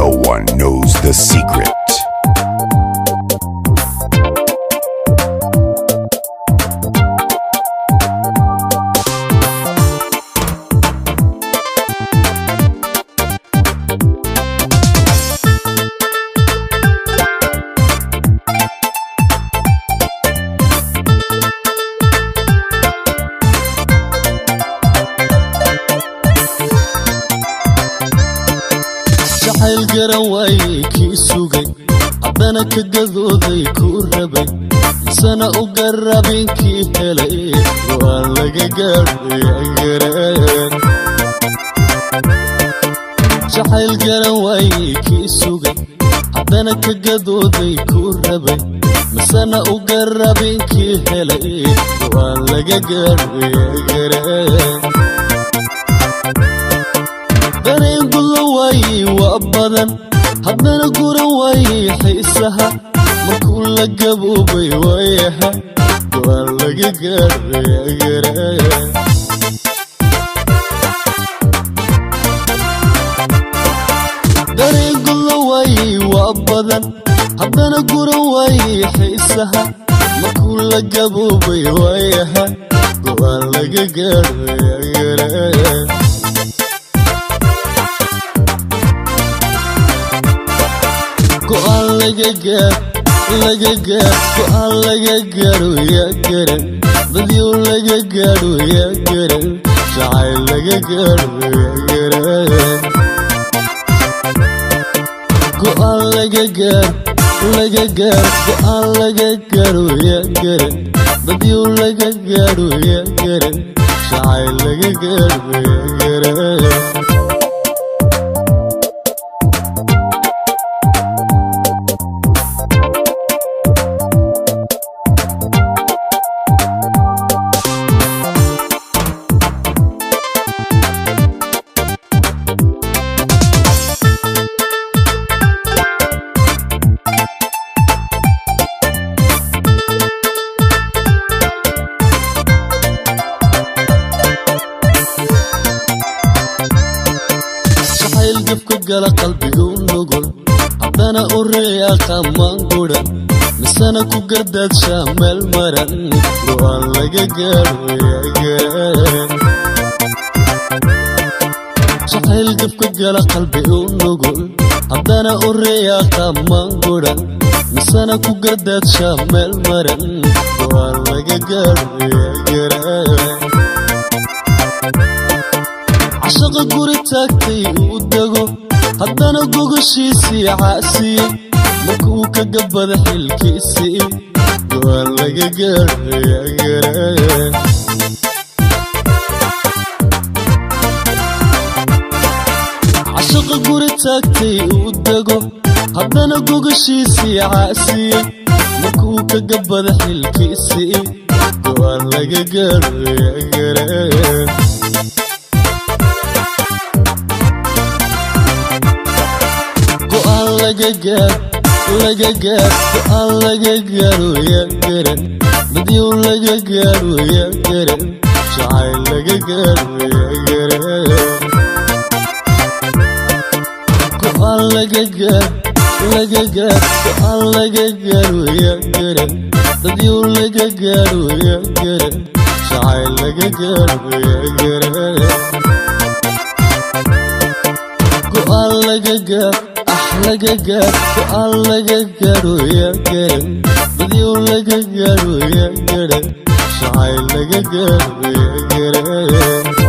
No one knows the secret. جحيل قرواي كي سوقي عدنا كقذوذي كوربي سنة أقربين كي هلي والله قربي أقرب جحيل قرواي كي سوقي عدنا كقذوذي كوربي سنة أقربين كي هلي والله قربي أقرب dareen gulawaay waa badan haddana guran waay xiisaha markuu la gaboobay waayaha waa laga gaaray dareen gulawaay waa badan haddana guran waay xiisaha markuu la gaboobay waayaha waa laga gaaray go'aan laga gaaro yaa garan badyo laga gaaro yaa garan jacayl laga gaaro yaa garan go'aan laga gaaro yaa garan badyo laga gaaro yaa garan jacayl laga gaaro yaa garan قال قلبي ونقول عدنا أوريا قمان قولا مسانا كوكردات شامل مرن وان لقى قارو يا قارن شحيل قفك قال قلبي ونقول عدنا أوريا قمان قولا مسانا كوكردات شامل مرن وان لقى قارو يا قارن عشق قوري تاكتي ودقو haddana gogoshiisii caasiye markuu ka gabada xilkiisii waa laga gaaray cashaqa guri taagtay uu dego haddana gogoshiisii caasiye markuu ka gabada xilkiisii waa laga gaaray laga gaaro yaa garan badyo laga gaaro yaa garan jacayl laga gaaro yaa garan go'aan laga gaaro yaa garan badyo laga gaaro yaa garan jacayl laga gaaro yaa garan go'aan laga gaaro go'aan laga gaaro yaa garan badyo laga gaaro yaa garan jacayl laga gaaro yaa garan